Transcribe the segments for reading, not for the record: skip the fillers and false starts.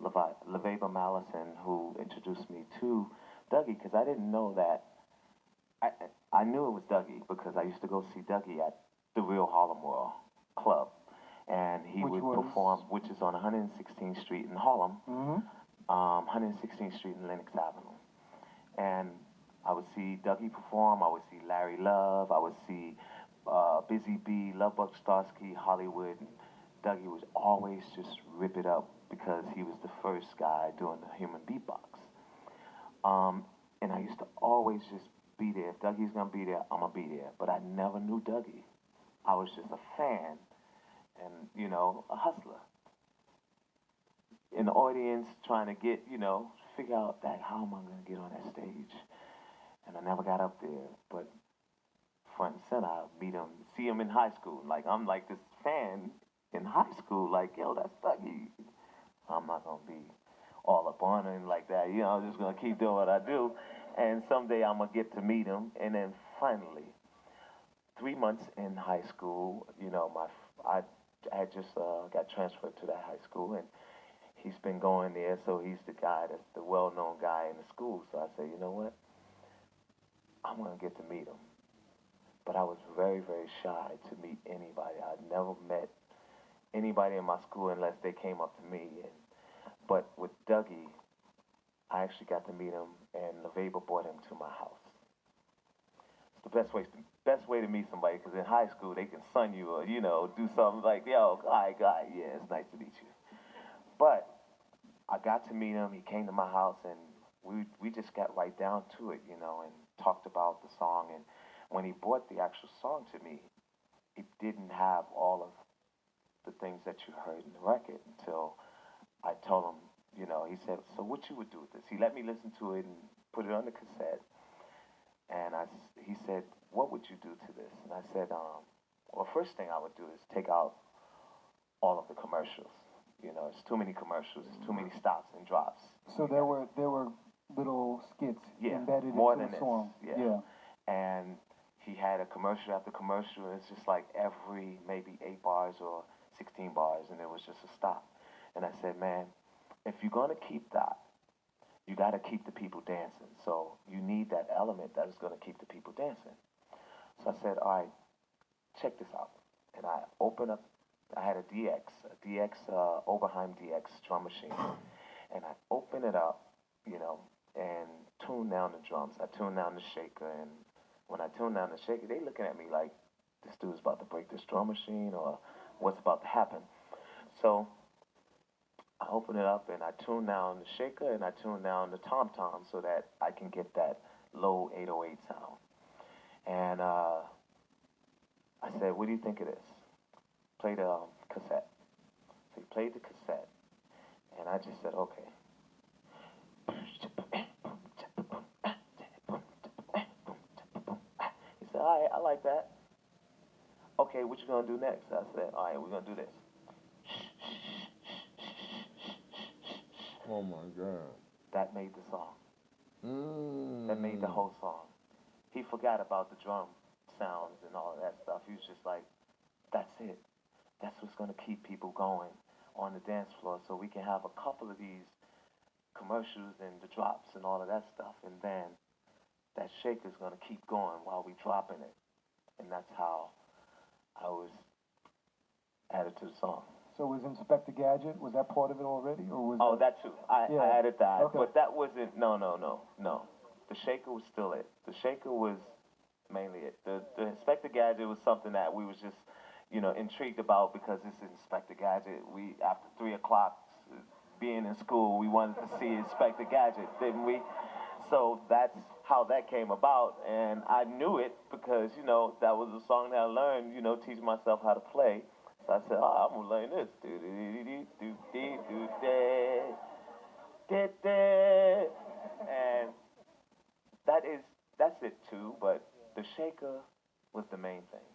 LaVeba Mallison who introduced me to Dougie because I didn't know that. I knew it was Dougie because I used to go see Dougie at the Real Harlem World Club, and he Which would was? perform, which is on 116th Street in Harlem, Mm-hmm. 116th Street in Lenox Avenue, and I would see Dougie perform. I would see Larry Love. I would see Busy B, Lovebug Starsky, Hollywood. Dougie was always just rip it up because he was the first guy doing the human beatbox. And I used to always just be there. If Dougie's gonna be there, I'm gonna be there. But I never knew Dougie. I was just a fan and, a hustler in the audience trying to get, figure out that how am I gonna get on that stage? And I never got up there. But front and center, I meet him, see him in high school. Like I'm like this fan in high school, like, yo, that's Dougie. I'm not gonna be all up on him like that. I'm just gonna keep doing what I do. And someday I'm gonna get to meet him. And then finally, 3 months in high school, I had just got transferred to that high school, and he's been going there. So he's the guy that's the well-known guy in the school. So I said, you know what? I'm gonna get to meet him. But I was very, very shy to meet anybody. I'd never met anybody in my school unless they came up to me. But with Dougie, I actually got to meet him, and LaVeba brought him to my house. It's the best way to meet somebody, because in high school they can sun you or do something like, yo, hi, guy, yeah, it's nice to meet you. But I got to meet him. He came to my house, and we just got right down to it, and talked about the song. And when he brought the actual song to me, it didn't have all of the things that you heard in the record until I told him, he said, so what you would do with this? He let me listen to it and put it on the cassette. And he said, what would you do to this? And I said, well, first thing I would do is take out all of the commercials. It's too many commercials. It's too many stops and drops. So there were little skits embedded more into than the song. This, yeah. And he had a commercial after commercial. It's just like every maybe 8 bars or 16 bars, and it was just a stop. And I said, man, if you're going to keep that, you got to keep the people dancing. So you need that element that is going to keep the people dancing. So I said, all right, check this out. And I opened up, I had a DX Oberheim DX drum machine. And I opened it up, and tuned down the drums. I tuned down the shaker. And when I tuned down the shaker, they looking at me like, this dude's about to break this drum machine, or what's about to happen. So I open it up and I tune down the shaker and I tune down the tom-tom so that I can get that low 808 sound. And I said, what do you think of this? Play the cassette. So he played the cassette, and I just said, okay. He said, all right, I like that. Okay, what you gonna do next? I said, all right, we're gonna do this. Oh my God. That made the song. That made the Mm. whole song. He forgot about the drum sounds and all of that stuff. He was just like, that's it. That's what's going to keep people going on the dance floor, so we can have a couple of these commercials and the drops and all of that stuff. And then that shaker's going to keep going while we dropping it. And that's how I was added to the song. So was Inspector Gadget, was that part of it already, or was Oh, that too. I added that, Okay. but that wasn't. No. The shaker was still it. The shaker was mainly it. The Inspector Gadget was something that we was just, intrigued about because it's Inspector Gadget. We after 3 o'clock, being in school, we wanted to see Inspector Gadget, didn't we? So that's how that came about, and I knew it because that was a song that I learned. Teaching myself how to play. So I said, I'm gonna learn this. And that's it too. But the shaker was the main thing.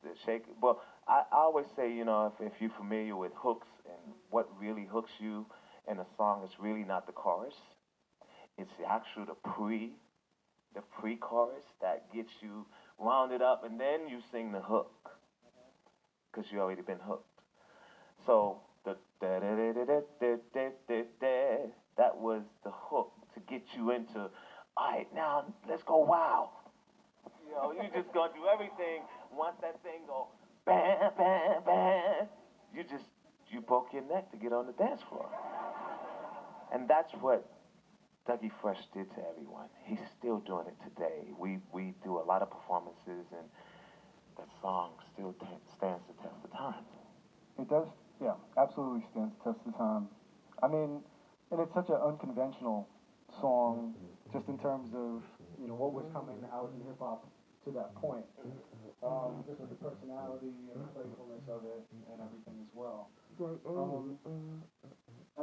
The shaker. Well, I always say, if you're familiar with hooks and what really hooks you in a song, it's really not the chorus. It's the pre-chorus that gets you wounded up, and then you sing the hook because you already been hooked. So the you into, all right, now let's go wild. You know, you just gonna do everything. Once that thing go bam, bam, bam, you just you broke your neck to get on the dance floor. And that's what Dougie Fresh did to everyone. He's still doing it today. We do a lot of performances, and that song still stands the test of time. It does, yeah, absolutely stands the test of time. I mean, and it's such an unconventional song, just in terms of what was coming out in hip hop to that point. Just with the personality and the playfulness of it and everything as well. I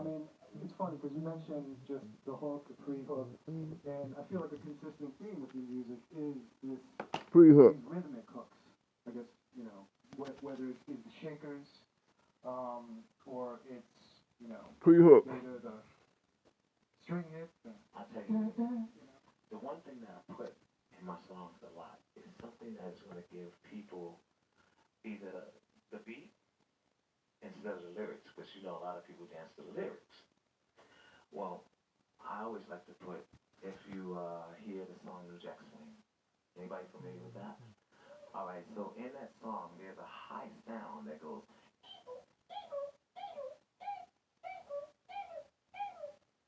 mean, it's funny because you mentioned just the hook, the pre-hook, and I feel like a consistent theme with your music is this Pre-hook. these rhythmic hooks. I guess whether it's the shakers, or it's Pre-hook. later the string hit. I'll tell you, the one thing that I put in my songs a lot is something that's going to give people either the beat instead of the lyrics, because a lot of people dance to the lyrics. Well, I always like to put, if you hear the song New Jack Swing, anybody familiar with that? All right, so in that song, there's a high sound that goes.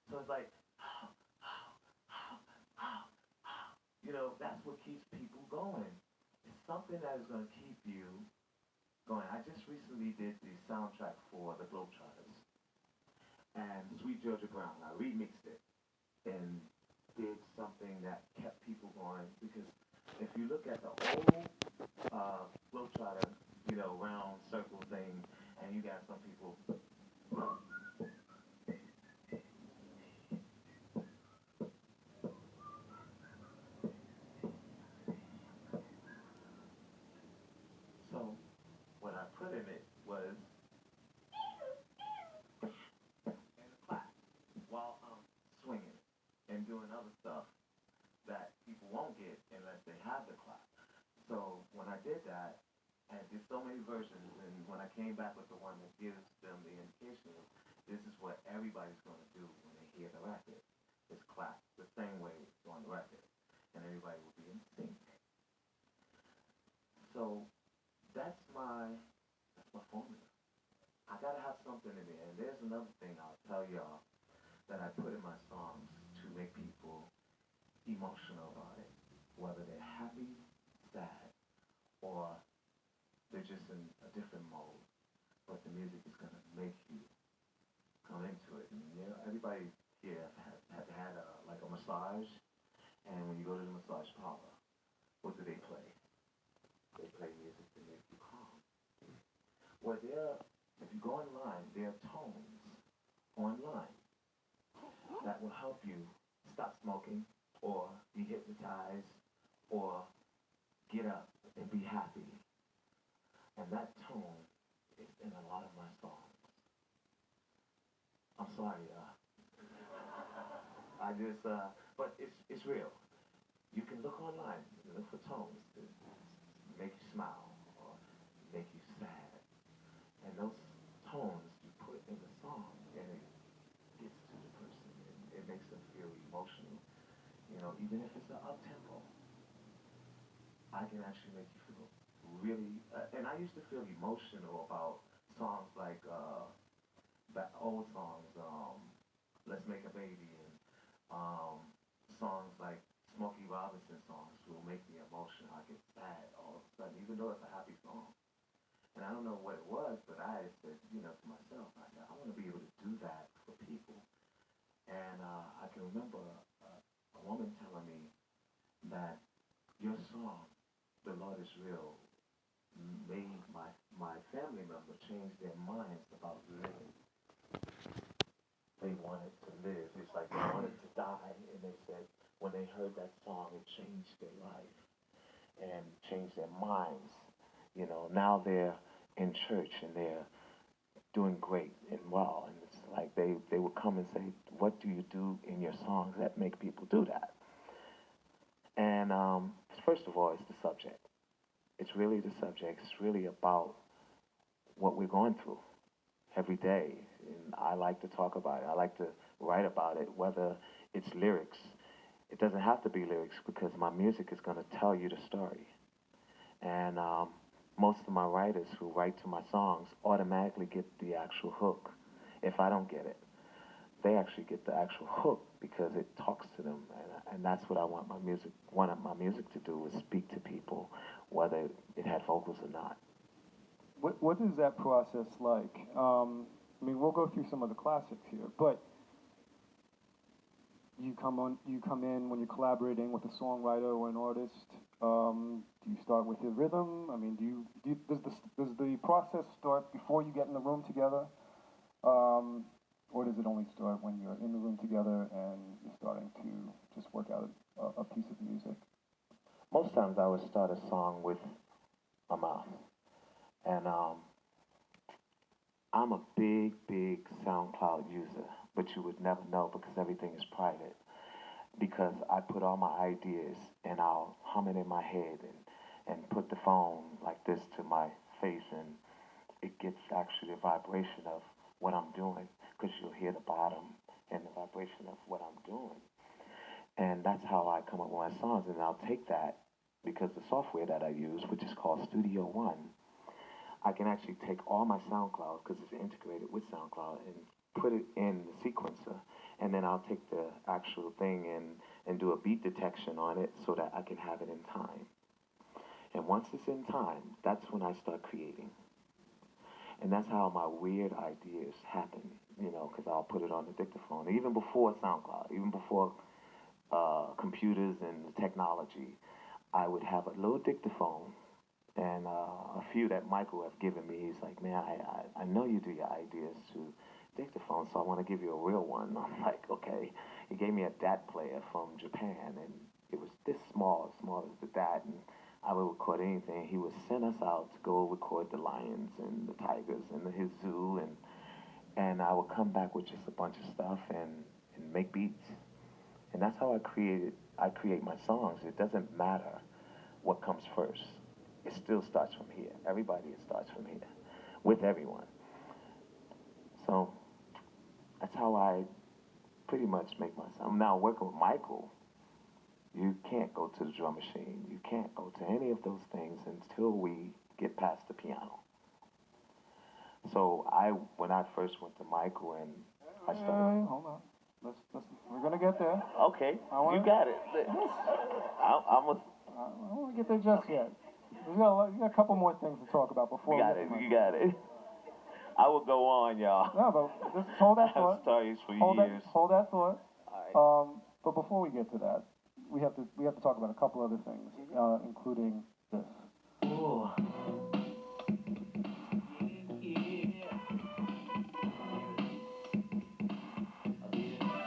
So it's like, that's what keeps people going. It's something that is going to keep you going. I just recently did the soundtrack for the Globetrotters and Sweet Georgia Brown. I remixed it and did something that kept people going, because if you look at the old Globetrotter, round circle thing, and you got some people. So what I put in it was and clap while I'm swinging and doing other stuff that people won't get unless they have the clap. So when I did that, I did so many versions, and when I came back with the one that gives them the indication of this is what everybody's going to do when they hear the record, is clap the same way it's on the record, and everybody will be in sync. So that's my formula. I gotta have something in there. And there's another thing I'll tell y'all that I put in my songs to make people emotional about it, whether they're happy, sad, or they're just in a different mode. But the music is gonna make you come into it. And everybody here have had like a massage, and when you go to the massage parlor, what do they play? They play music to make you calm. Well, if you go online, there are tones online that will help you stop smoking, or be hypnotized, or get up and be happy. And that tone is in a lot of my songs. I'm sorry, but it's real. You can look online, look for tones to make you smile or make you sad. And those tones you put in the song, and it gets to the person. It makes them feel emotional. Even if it's an up tempo, I can actually make you feel really. And I used to feel emotional about songs like old songs, "Let's Make a Baby," and songs like Smokey Robinson songs will make me emotional. I get sad all of a sudden, even though it's a happy song. And I don't know what it was, but I said, to myself, I said, I want to be able to do that for people. And I can remember a woman telling me that your song, "The Lord Is Real," made my family member change their minds about living. They wanted to live. It's like they wanted to die, and they said when they heard that song, it changed their life and changed their minds. Now they're in church and they're doing great and well, and it's like they would come and say, "What do you do in your songs that make people do that?" And first of all, it's the subject. It's really the subject. It's really about what we're going through every day. and I like to talk about it. I like to write about it, whether it's lyrics. It doesn't have to be lyrics because my music is going to tell you the story. And most of my writers who write to my songs automatically get the actual hook. If I don't get it, they actually get the actual hook because it talks to them, and that's what I want my music. Want my music to do is speak to people, whether it had vocals or not. What is that process like? I mean, we'll go through some of the classics here, but you come in when you're collaborating with a songwriter or an artist. Do you start with the rhythm? I mean, does the process start before you get in the room together, or does it only start when you're in the room together and you're starting to just work out a piece of music? Most times I would start a song with my mouth, and I'm a big SoundCloud user, but you would never know because everything is private. Because I put all my ideas and I'll hum it in my head and put the phone like this to my face, and it gets actually a vibration of what I'm doing because you'll hear the bottom and the vibration of what I'm doing. And that's how I come up with my songs. And I'll take that because the software that I use, which is called Studio One, I can actually take all my SoundCloud because it's integrated with SoundCloud and put it in the sequencer, and then I'll take the actual thing and do a beat detection on it so that I can have it in time. And once it's in time, that's when I start creating. And that's how my weird ideas happen, you know, because I'll put it on the dictaphone. Even before SoundCloud, even before computers and technology, I would have a little dictaphone and a few that Michael has given me. He's like, man, I know you do your ideas to dictaphone, so I want to give you a real one. I'm like, okay. He gave me a DAT player from Japan, and it was this small, as small as the DAT, and I would record anything. He would send us out to go record the lions and the tigers and his zoo, and I would come back with just a bunch of stuff and make beats. And that's how I create my songs. It doesn't matter what comes first. It still starts from here. Everybody, it starts from here with everyone. So that's how I pretty much make my sound. Now working with Michael, you can't go to the drum machine. You can't go to any of those things until we get past the piano. So when I first went to Michael and I started. Hey, hold on. We're gonna get there. Okay, you got it. I'm a. I don't want to get there just yet. We got a couple more things to talk about before You got it. You got it. I will go on, y'all. No, but just hold that I have thought. stories for years. Hold that thought. All right. But before we get to that, we have to talk about a couple other things, including this. Ooh.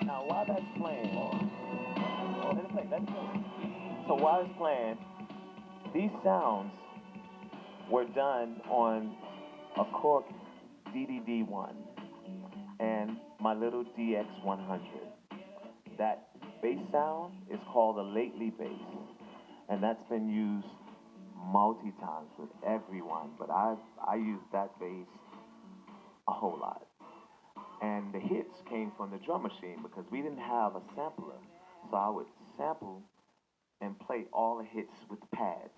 Now, while that's playing, let it play. So while it's playing, these sounds were done on a Korg DDD1 and my little DX100. That bass sound is called a lately bass, and that's been used multi times with everyone. But I used that bass a whole lot, and the hits came from the drum machine because we didn't have a sampler, so I would sample and play all the hits with the pads.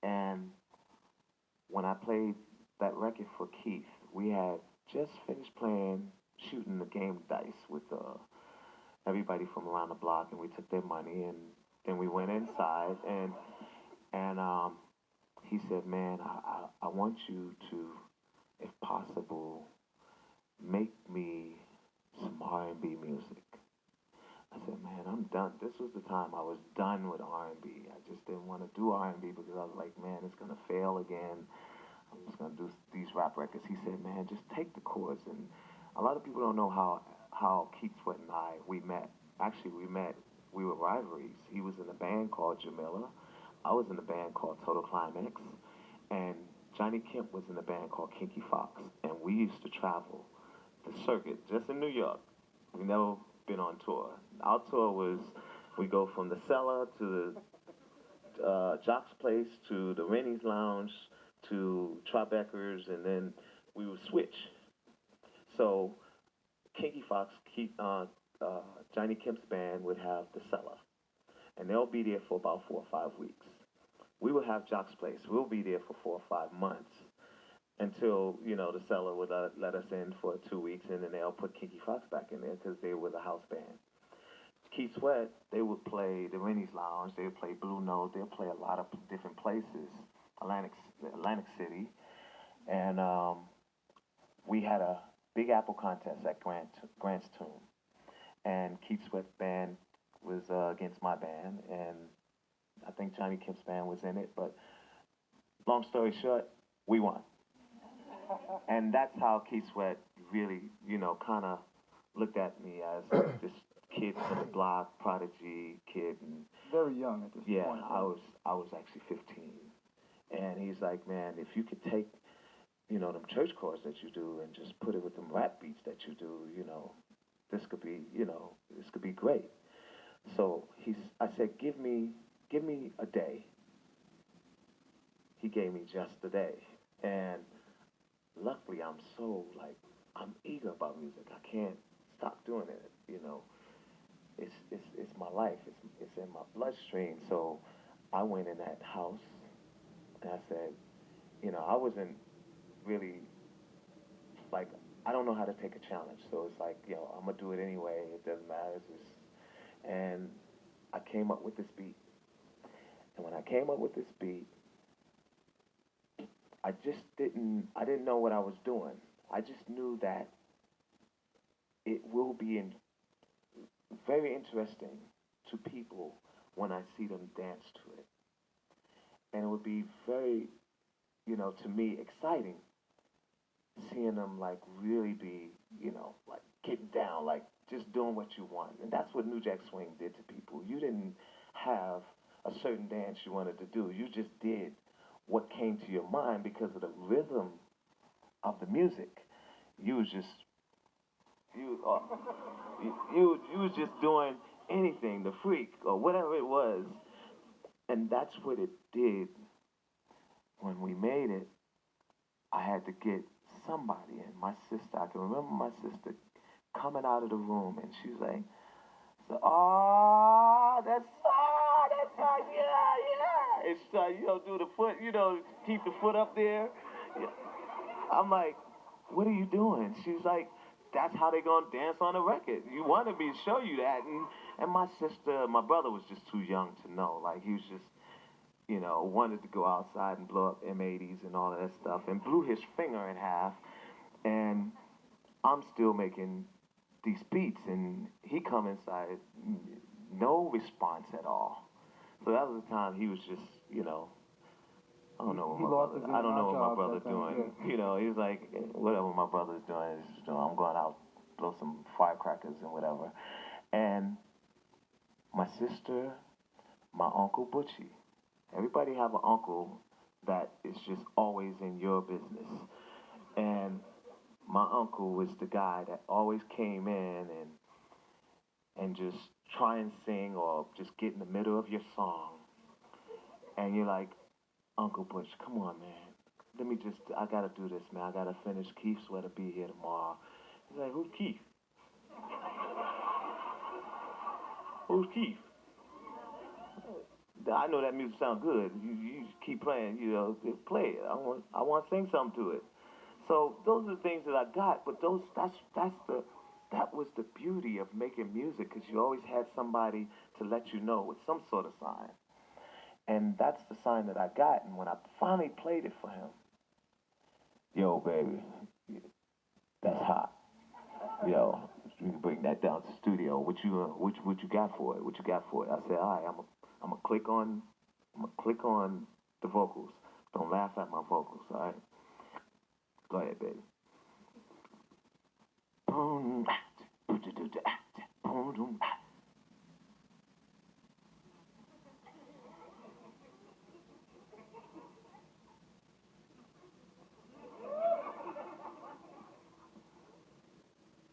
And when I played that record for Keith, we had just finished playing, shooting the game of dice with everybody from around the block, and we took their money, and then we went inside, and he said, man, I want you to, if possible, make me some R&B music. I said, man, I'm done. This was the time I was done with R&B. I just didn't want to do R&B because I was like, man, it's going to fail again. I'm just going to do these rap records. He said, man, just take the chords. And a lot of people don't know how Keith Sweat and we met. Actually, we were rivalries. He was in a band called Jamila. I was in a band called Total Climax. And Johnny Kemp was in a band called Kinky Fox. And we used to travel the circuit just in New York. We never been on tour. Our tour was, we go from the Cellar to the Jock's Place to the Rennie's Lounge to Tribeca's, and then we would switch. So Kinky Fox, Johnny Kemp's band would have the cellar, and they'll be there for about 4 or 5 weeks. We will have Jock's Place. We'll be there for 4 or 5 months until the cellar would let us in for 2 weeks, and then they'll put Kinky Fox back in there because they were the house band. Keith Sweat, they would play the Rennie's Lounge. They would play Blue Note. They'll play a lot of different places, Atlantic City, and we had a Big Apple contest at Grant's Tomb, and Keith Sweat's band was against my band, and I think Johnny Kemp's band was in it. But long story short, we won, and that's how Keith Sweat really, kind of looked at me as this kid from the block, prodigy kid, and Very young at this point. yeah, I was actually 15, and he's like, man, if you could take them church chords that you do and just put it with them rap beats that you do, this could be, this could be great. So I said, give me a day. He gave me just a day, and luckily I'm eager about music. I can't stop doing it. It's my life. It's in my bloodstream. So I went in that house and I said, I wasn't really like, I don't know how to take a challenge. So it's like, I'm gonna do it anyway. It doesn't matter. And I came up with this beat. And when I came up with this beat, I didn't know what I was doing. I just knew that it will be very interesting to people when I see them dance to it. And it would be very, to me, exciting seeing them like really be, like getting down, like just doing what you want. And that's what New Jack Swing did to people. You didn't have a certain dance you wanted to do. You just did what came to your mind because of the rhythm of the music. You was just you was just doing anything, the freak or whatever it was, and that's what it did. When we made it, I had to get somebody in. My sister, I can remember my sister coming out of the room, and she was like, "Oh, that's yeah." And she like, do the foot, keep the foot up there. I'm like, "What are you doing?" She's like, "That's how they gonna dance on a record. You wanted me to show you that." And my brother was just too young to know. Like he was just, wanted to go outside and blow up M80s and all of that stuff, and blew his finger in half. And I'm still making these beats, and he come inside, no response at all. So that was the time he was just, I don't know what my brother's doing. Yeah. He's like, whatever my brother's doing is, I'm going out, blow some firecrackers and whatever. And my sister, my uncle Butchie, everybody have an uncle that is just always in your business. And my uncle was the guy that always came in and just try and sing or just get in the middle of your song. And you're like, "Uncle Butch, come on, man. I gotta do this, man. I gotta finish. Keith Sweat will be here tomorrow." He's like, "Who's Keith? Who's Keith?" I know that music sounds good. You keep playing, play it. I want to sing something to it. So those are the things that I got. But that was the beauty of making music, because you always had somebody to let you know with some sort of sign. And that's the sign that I got. And when I finally played it for him, "Yo, baby, that's hot. Yo, you can bring that down to the studio. What you got for it? What you got for it?" I said, "All right, I'm gonna click on the vocals. Don't laugh at my vocals, all right? Go ahead, baby."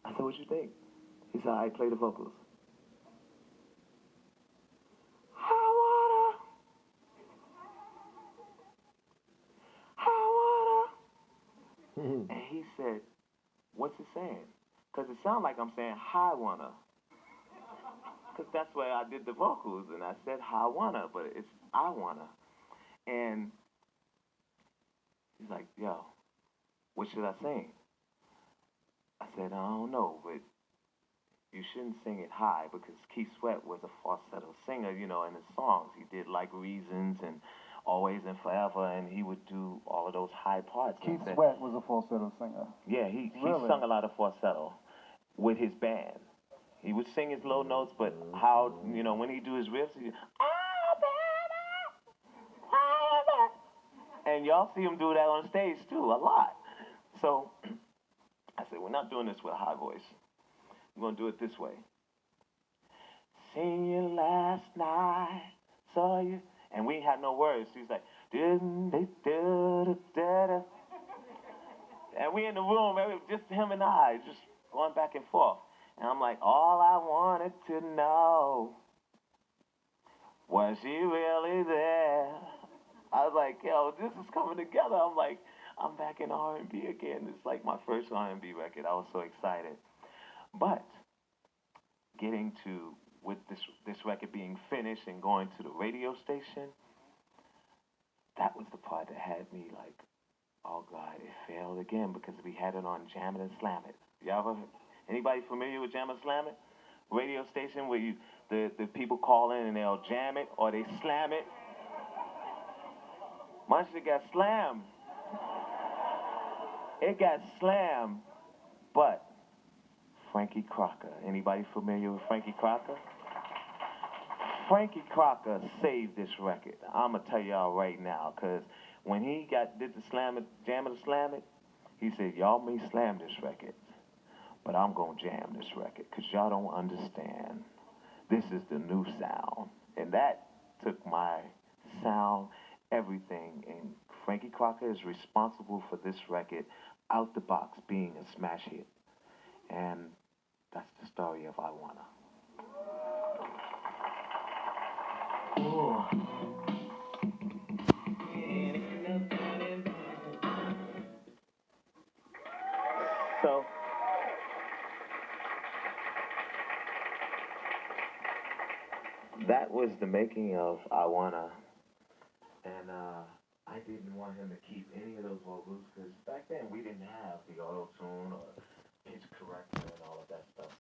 I said, "What you think?" He said, "I play the vocals." I wanna. And he said, what's it saying? Because it sounds like I'm saying hi wanna. Because that's where I did the vocals, and I said hi wanna, but it's I wanna. And he's like, yo, what should I sing? I said, I don't know, but you shouldn't sing it high because Keith Sweat was a falsetto singer, you know, in his songs. He did like Reasons and Always and Forever, and he would do all of those high parts. Keith And I said, Sweat was a falsetto singer. yeah, he Really? sung a lot of falsetto with his band. He would sing his low notes, but how, you know, when he do his riffs, he, and y'all see him do that on stage too, a lot. So I said, we're not doing this with a high voice. We're going to do it this way. Seen you last night, saw you, and we had no words. He's like, and we in the room, just him and I, just going back and forth. And I'm like, all I wanted to know, was she really there? I was like, yo, this is coming together. I'm like, I'm back in R&B again. It's like my first R&B record. I was so excited. But getting to, with this record being finished and going to the radio station, that was the part that had me like, oh God, it failed again because we had it on Jam It and Slam It. Anybody familiar with Jam It and Slam It? Radio station where the people call in and they'll jam it or they slam it. My shit got slammed. It got slammed, but Frankie Crocker. Anybody familiar with Frankie Crocker? Frankie Crocker saved this record. I'm gonna tell y'all right now, cause when he did the jam it and slam it, he said, y'all may slam this record, but I'm gonna jam this record, cause y'all don't understand. This is the new sound, and that took my sound, everything. And Frankie Crocker is responsible for this record out the box being a smash hit, and that's the story of I Wanna. So that was the making of I Wanna, and I didn't want him to keep any of those vocals because back then we didn't have the auto tune or pitch corrector and all of that stuff.